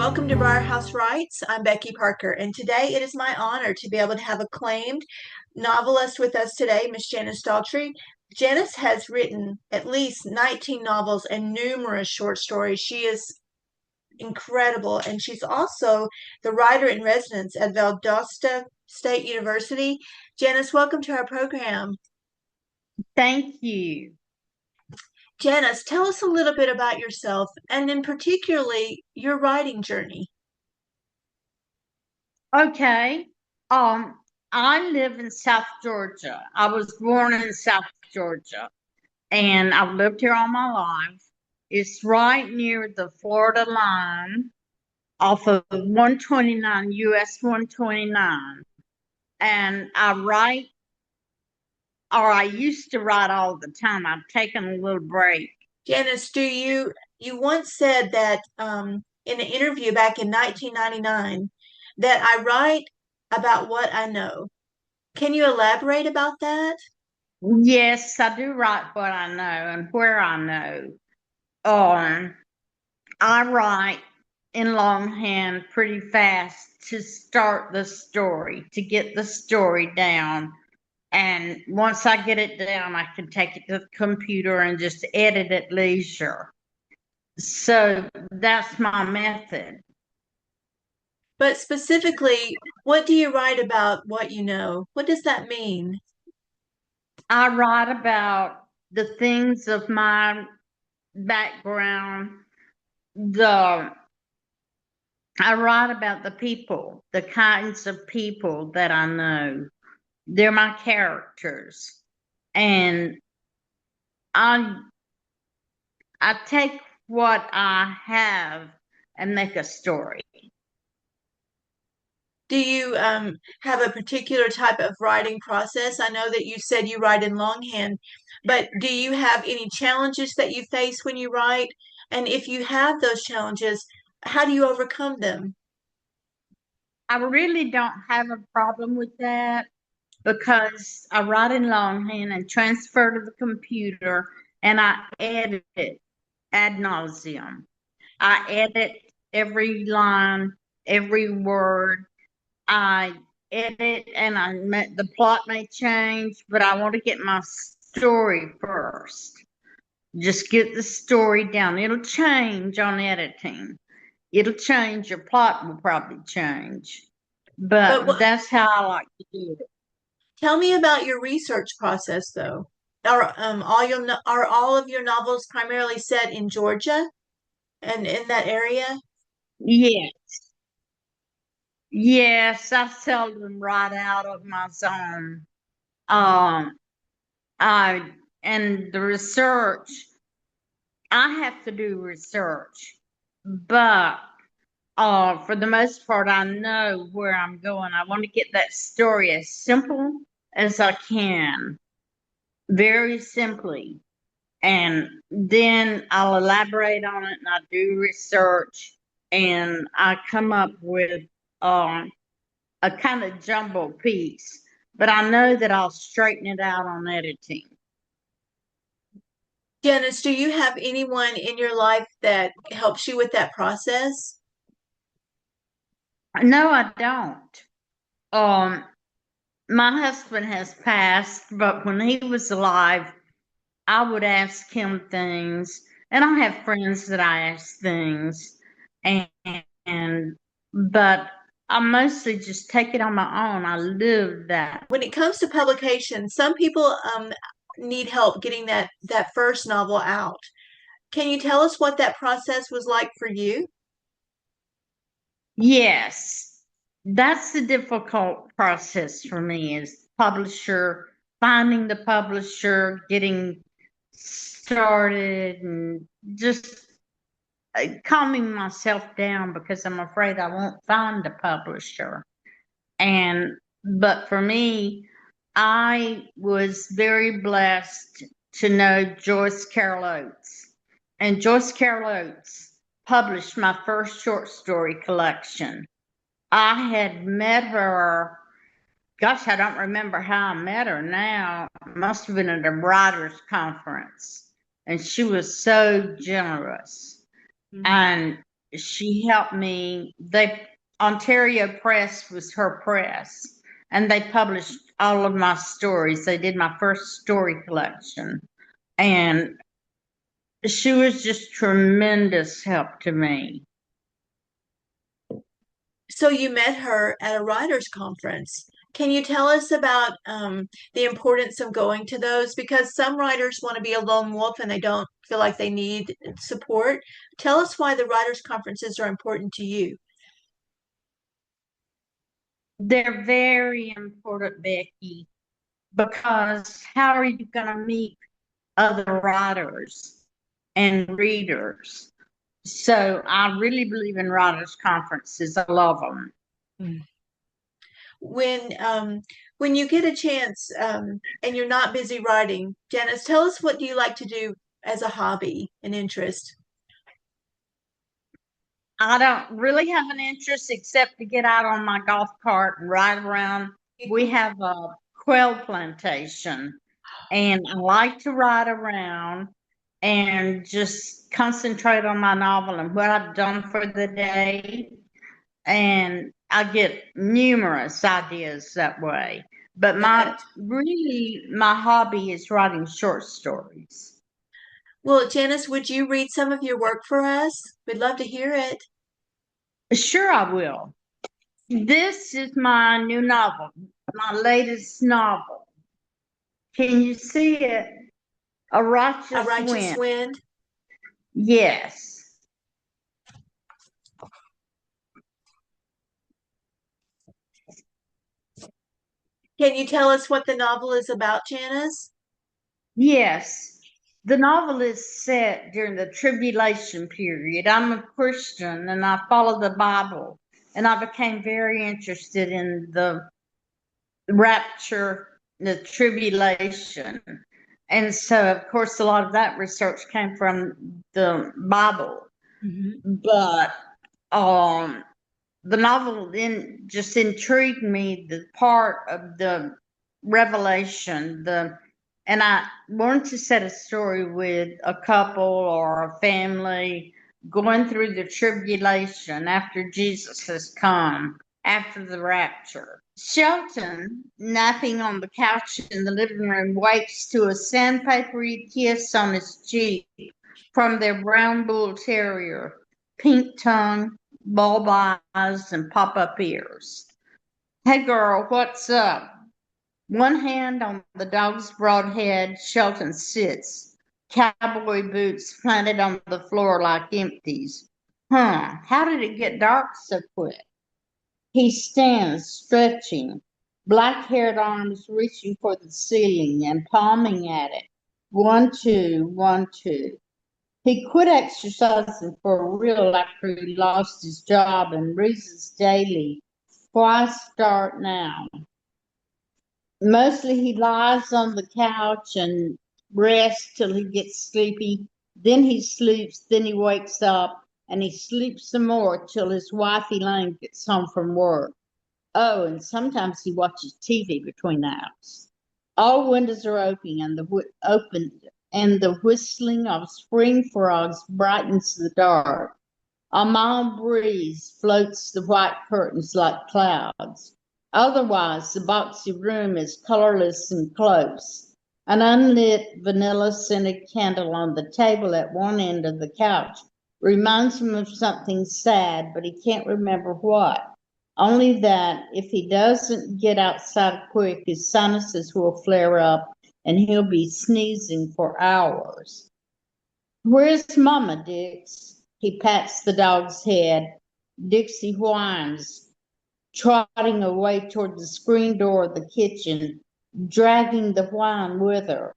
Welcome to Briar Haus Writes. I'm Becky Parker, and today it is my honor to be able to have acclaimed novelist with us today, Miss Janice Daugharty. Janice has written at least 19 novels and numerous short stories. She is incredible, and she's also the writer in residence at Valdosta State University. Janice, welcome to our program. Thank you. Janice, tell us a little bit about yourself and in particularly your writing journey. Okay. I live in South Georgia. I was born in South Georgia and I've lived here all my life. It's right near the Florida line off of 129, US 129. And I write, or I used to write all the time. I've taken a little break. Janice, you once said that in an interview back in 1999 that I write about what I know. Can you elaborate about that? Yes, I do write what I know and where I know. Um, I write in longhand pretty fast to start the story, to get the story down. And once I get it down, I can take it to the computer and just edit at leisure. So that's my method. But specifically, what do you write about what you know? What does that mean? I write about the things of my background, the I write about the people, the kinds of people that I know. They're my characters. And I I take what I have and make a story. Do you have a particular type of writing process? I know that you said you write in longhand, but do you have any challenges that you face when you write? And if you have those challenges, how do you overcome them? I really don't have a problem with that because I write in longhand and transfer to the computer and I edit it ad nauseum. I edit every line, every word. I edit and the plot may change, but I want to get my story first. Just get the story down. It'll change on editing. It'll change. Your plot will probably change, But but what, that's how I like to do it. tell me about your research process, though. Are all of your novels primarily set in Georgia and in that area? Yeah, yes, I seldom write out of my zone. Um, I and the research. I have to do research, but for the most part, I know where I'm going. I want to get that story as simple as I can, very simply, and then I'll elaborate on it and I do research and I come up with um, a kind of jumble piece. But I know that I'll straighten it out on editing. Janice, do you have anyone in your life that helps you with that process? No, I don't. Um, my husband has passed, but when he was alive, I would ask him things, and I have friends that I ask things, and, and but I mostly just take it on my own. I live that. When it comes to publication, some people need help getting that first novel out. Can you tell us what that process was like for you? Yes, that's the difficult process for me is publisher, finding the publisher, getting started, and just calming myself down because I'm afraid I won't find a publisher. And but for me, I was very blessed to know Joyce Carol Oates. And Joyce Carol Oates published my first short story collection. I had met her, gosh, I don't remember how I met her now. It must have been at a writers' conference. And she was so generous. Mhm. And she helped me. Ontario Press was her press, and they published all of my stories. They did my first story collection, and she was just tremendous help to me. So you met her at a writers' conference. Can you tell us about the importance of going to those? Because some writers want to be a lone wolf and they don't feel like they need support. Tell us why the writers' conferences are important to you. They're very important, Becky, because how are you going to meet other writers and readers? So I really believe in writers' conferences. I love them. When you get a chance and you're not busy writing, Janice, tell us, what do you like to do as a hobby and interest? I don't really have an interest except to get out on my golf cart and ride around. We have a quail plantation, and I like to ride around and just concentrate on my novel and what I've done for the day. And I get numerous ideas that way. But my hobby is writing short stories. Well, Janice, would you read some of your work for us? We'd love to hear it. Sure, I will. This is my new novel, my latest novel. Can you see it? A A Righteous Righteous Wind. Wind. Yes. Can you tell us what the novel is about, Janice? Yes. The novel is set during the tribulation period. I'm a Christian and I follow the Bible, and I became very interested in the rapture, the tribulation. And so, of course, a lot of that research came from the Bible. But the novel then just intrigued me, the part of the revelation, and I wanted to set a story with a couple or a family going through the tribulation after Jesus has come, after the rapture. Shelton, napping on the couch in the living room, wakes to a sandpapery kiss on his cheek from their brown bull terrier, pink tongue, bulb eyes, and pop up ears. Hey girl, what's up? One hand on the dog's broad head, Shelton sits, cowboy boots planted on the floor like empties. How did it get dark so quick? He stands, stretching, black haired arms reaching for the ceiling and palming at it. 1, 2, 1, 2. He quit exercising for real after he lost his job and reasons daily, why start now? Mostly he lies on the couch and rests till he gets sleepy. Then he sleeps, then he wakes up, and he sleeps some more till his wife Elaine gets home from work. Oh, and sometimes he watches TV between the hours. All windows are open, and the whistling of spring frogs brightens the dark. A mild breeze floats the white curtains like clouds. Otherwise, the boxy room is colorless and close. An unlit vanilla-scented candle on the table at one end of the couch reminds him of something sad, but he can't remember what. Only that if he doesn't get outside quick, his sinuses will flare up and he'll be sneezing for hours. Where's Mama, Dix? He pats the dog's head. Dixie whines, trotting away toward the screen door of the kitchen, dragging the whine with her.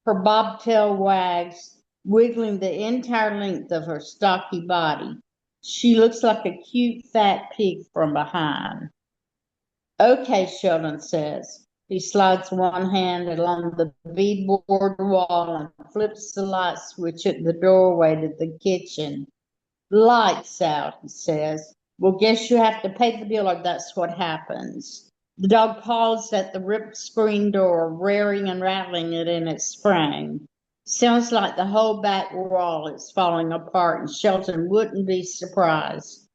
Her bobtail wags, wiggling the entire length of her stocky body. She looks like a cute fat pig from behind. Okay, Sheldon says. He slides one hand along the beadboard wall and flips the light switch at the doorway to the kitchen. Lights out, he says. Well, guess you have to pay the bill or that's what happens. The dog paused at the ripped screen door, rearing and rattling it in its frame. Sounds like the whole back wall is falling apart, and Shelton wouldn't be surprised.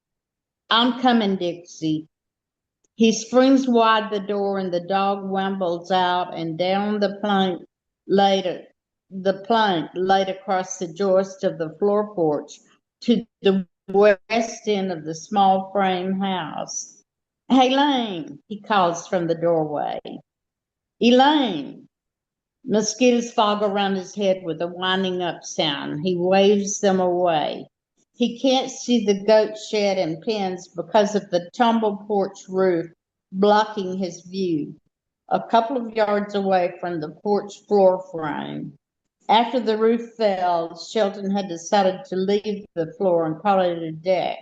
I'm coming, Dixie. He springs wide the door, and the dog wambles out and down the plank laid across the joist of the floor porch to the west end of the small frame house. Hey, Lane, he calls from the doorway. Elaine. Mosquitoes fog around his head with a winding up sound. He waves them away. He can't see the goat shed and pens because of the tumble porch roof blocking his view. A couple of yards away from the porch floor frame. After the roof fell, Shelton had decided to leave the floor and call it a deck.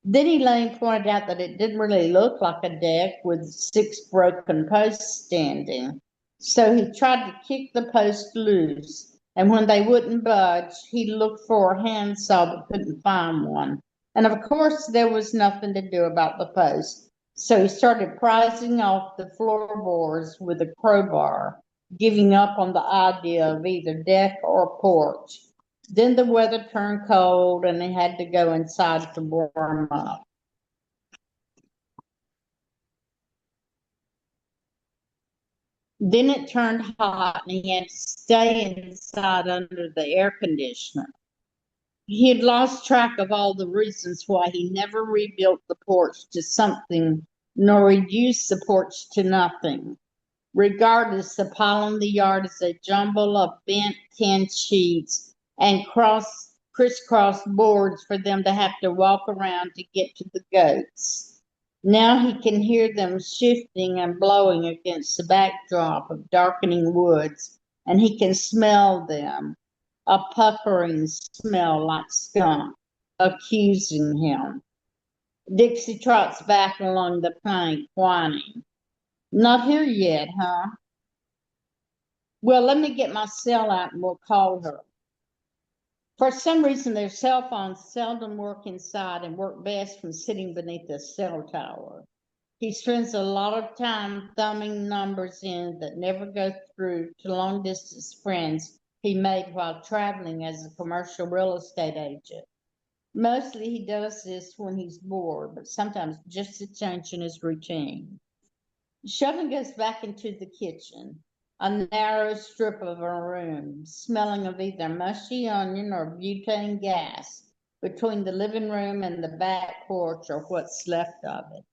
Then Elaine pointed out that it didn't really look like a deck with 6 broken posts standing. So he tried to kick the post loose, and when they wouldn't budge, he looked for a handsaw but couldn't find one. And of course, there was nothing to do about the post. So he started prizing off the floorboards with a crowbar, giving up on the idea of either deck or porch. Then the weather turned cold and they had to go inside to warm up. Then it turned hot and he had to stay inside under the air conditioner. He had lost track of all the reasons why he never rebuilt the porch to something nor reduced the porch to nothing. Regardless, the pile in the yard is a jumble of bent tin sheets and crisscross boards for them to have to walk around to get to the goats. Now he can hear them shifting and blowing against the backdrop of darkening woods, and he can smell them, a puckering smell like skunk, accusing him. Dixie trots back along the plank, whining. Not here yet, huh? Well, let me get my cell out and we'll call her. For some reason, their cell phones seldom work inside and work best from sitting beneath a cell tower. He spends a lot of time thumbing numbers in that never go through to long distance friends he made while traveling as a commercial real estate agent. Mostly he does this when he's bored, but sometimes just to change in his routine. Sheldon goes back into the kitchen, a narrow strip of a room, smelling of either mushy onion or butane gas, between the living room and the back porch or what's left of it.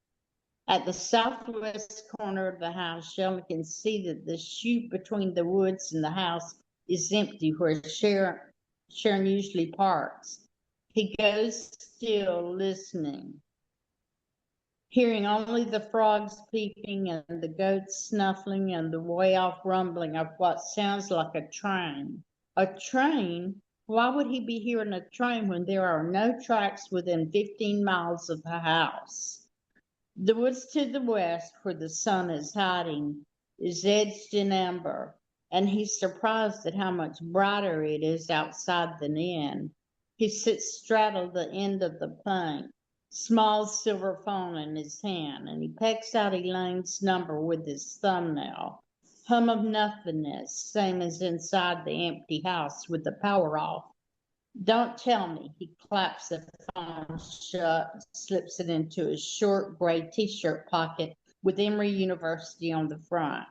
At the southwest corner of the house, Sheldon can see that the chute between the woods and the house is empty where Sharon usually parks. He goes still, listening, hearing only the frogs peeping and the goats snuffling and the way off rumbling of what sounds like a train. A train? Why would he be hearing a train when there are no tracks within 15 miles of the house? The woods to the west, where the sun is hiding, is edged in amber, and he's surprised at how much brighter it is outside than in. He sits straddled the end of the plank, small silver phone in his hand, and he pecks out Elaine's number with his thumbnail. Hum of nothingness, same as inside the empty house with the power off. Don't tell me. He claps the phone shut, slips it into his short gray t-shirt pocket with Emory University on the front.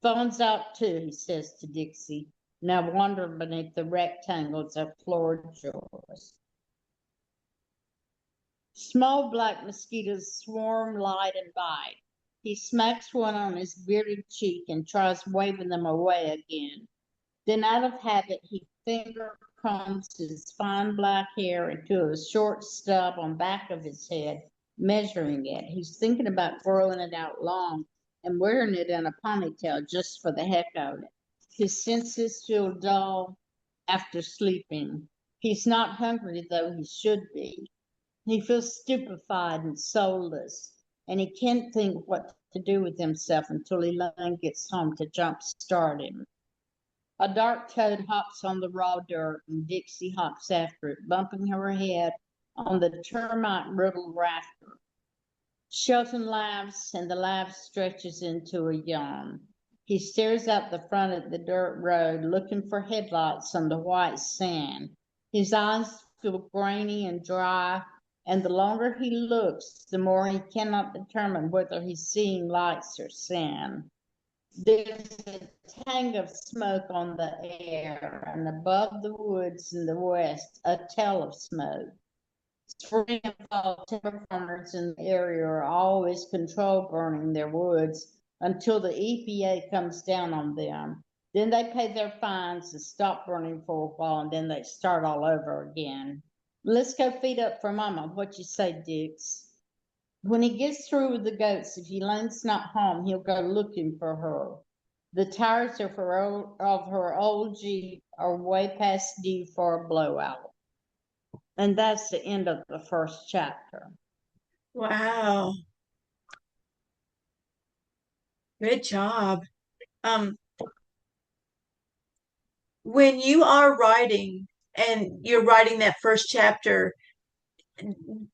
Phone's out too, he says to Dixie, now wandering beneath the rectangles of floor drawers. Small black mosquitoes swarm, light, and bite. He smacks one on his bearded cheek and tries waving them away again. Then, out of habit, he finger combs his fine black hair into a short stub on back of his head, measuring it. He's thinking about growing it out long and wearing it in a ponytail just for the heck of it. His senses feel dull after sleeping. He's not hungry, though he should be. He feels stupefied and soulless, and he can't think what to do with himself until Elaine gets home to jumpstart him. A dark toad hops on the raw dirt, and Dixie hops after it, bumping her head on the termite-riddled rafter. Shelton laughs, and the laugh stretches into a yawn. He stares out the front of the dirt road, looking for headlights on the white sand. His eyes feel grainy and dry, and the longer he looks, the more he cannot determine whether he's seeing lights or sand. There's a tang of smoke on the air, and above the woods in the west, a tail of smoke. Spring and fall timber farmers in the area are always control burning their woods until the EPA comes down on them. Then they pay their fines and stop burning for a while, and then they start all over again. Let's go feed up for Mama. What you say, Dix? When he gets through with the goats, if Elaine's not home, he'll go looking for her. The tires of her old Jeep are way past due for a blowout. And that's the end of the first chapter. Wow. Good job. Um, when you are writing and you're writing that first chapter,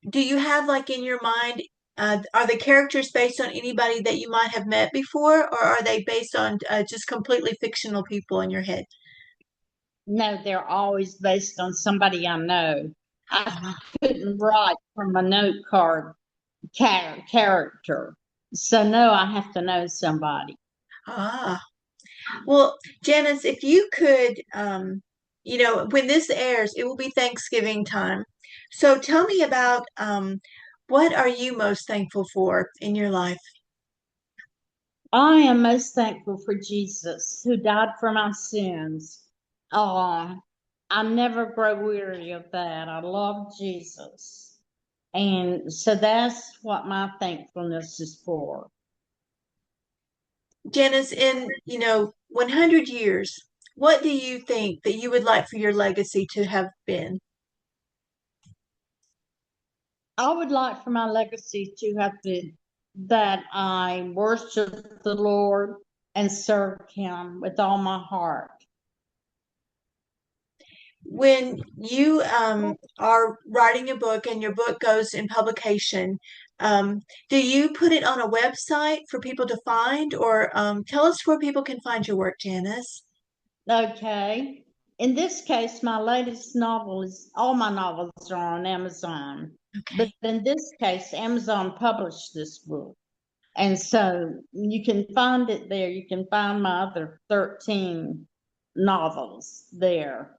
do you have like in your mind, are the characters based on anybody that you might have met before, or are they based on just completely fictional people in your head? No, they're always based on somebody I know. I couldn't write from a note card character. So, no, I have to know somebody. Ah, well, Janice, if you could, when this airs, it will be Thanksgiving time. So tell me about what are you most thankful for in your life? I am most thankful for Jesus who died for my sins. Oh, I never grow weary of that. I love Jesus. And so that's what my thankfulness is for. Janice, in, 100 years, what do you think that you would like for your legacy to have been? I would like for my legacy to have been that I worship the Lord and serve Him with all my heart. When you are writing a book and your book goes in publication, do you put it on a website for people to find, or tell us where people can find your work, Janice? Okay. In this case, my latest novel is all my novels are on Amazon. But Okay. in this case, Amazon published this book. And so you can find it there. You can find my other 13 novels there.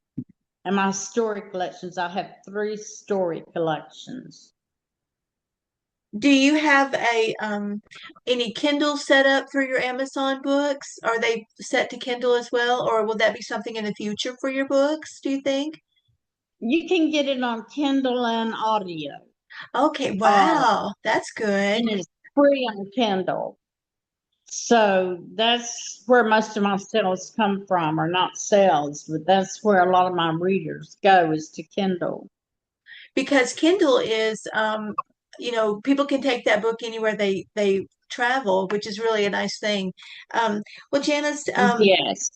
And my story collections, I have 3 story collections. Do you have a any Kindle set up for your Amazon books? Are they set to Kindle as well, or will that be something in the future for your books, do you think? You can get it on Kindle and audio. Okay, Uh, wow, that's good. and it's free on Kindle. So that's where most of my sales come from, or not sales, but that's where a lot of my readers go is to Kindle. Because Kindle is, people can take that book anywhere they travel, which is really a nice thing. Well, Janice, Yes.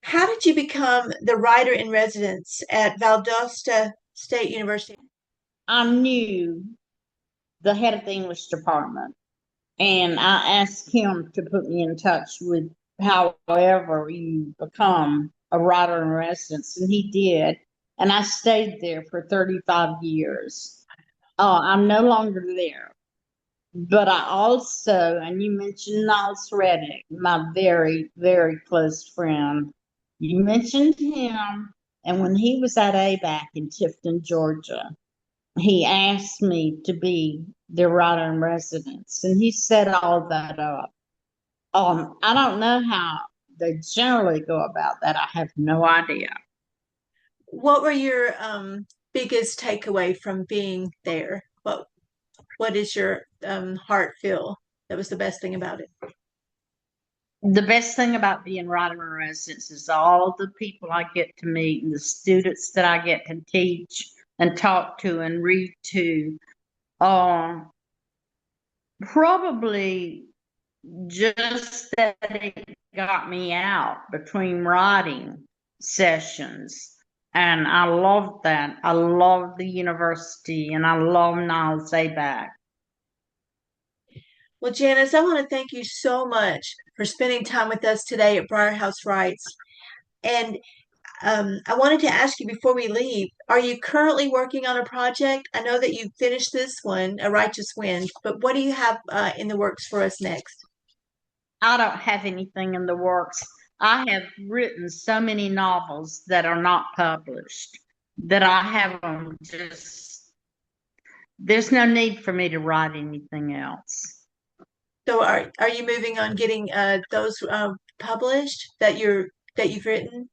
how did you become the writer in residence at Valdosta State University? I knew the head of the English department, and I asked him to put me in touch with however you become a writer in residence, and he did. And I stayed there for 35 years. I'm no longer there. But I also, and you mentioned Niles Reddick, my very, very close friend. You mentioned him, and when he was at ABAC in Tifton, Georgia, he asked me to be their writer in residence, and he set all that up. I don't know how they generally go about that. I have no idea. What were your biggest takeaway from being there? What is your heart feel that was the best thing about it? The best thing about being writer in residence is all the people I get to meet and the students that I get to teach and talk to and read to. Uh, Probably just that it got me out between writing sessions. And I love that. I love the university and I love Niles Aback. Well, Janice, I want to thank you so much for spending time with us today at Briar Haus Writes. And I wanted to ask you before we leave, are you currently working on a project? I know that you finished this one, A Righteous Wind, but what do you have in the works for us next? I don't have anything in the works. I have written so many novels that are not published that I have them just, there's no need for me to write anything else. So are you moving on getting those published that you've written?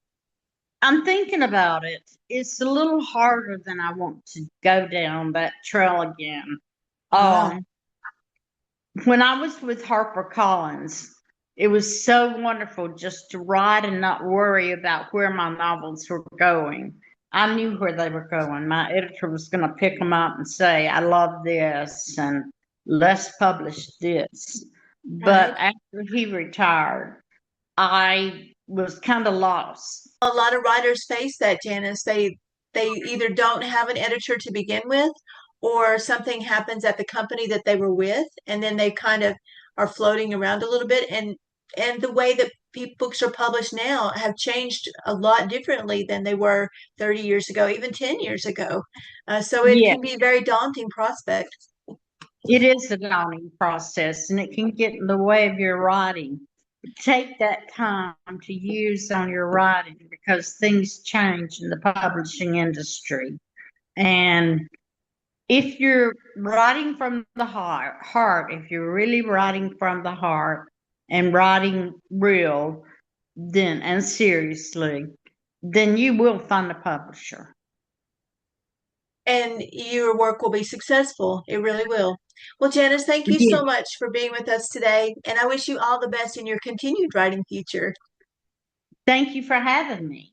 I'm thinking about it. It's a little harder than I want to go down that trail again. Ah, Um, when I was with HarperCollins, it was so wonderful just to write and not worry about where my novels were going. I knew where they were going. My editor was going to pick them up and say, I love this and let's publish this. But right. after he retired, I was kind of lost. A lot of writers face that, Janice. They either don't have an editor to begin with, or something happens at the company that they were with, and then they kind of are floating around a little bit. And the way that books are published now have changed a lot differently than they were 30 years ago, even 10 years ago. So it Yeah, can be a very daunting prospect. it is a daunting process and it can get in the way of your writing. Take that time to use on your writing because things change in the publishing industry. And if you're writing from the heart, if you're really writing from the heart and writing real, then and seriously, then you will find a publisher. And your work will be successful. It really will. Well, Janice, thank you Yeah. so much for being with us today, and I wish you all the best in your continued writing future. Thank you for having me.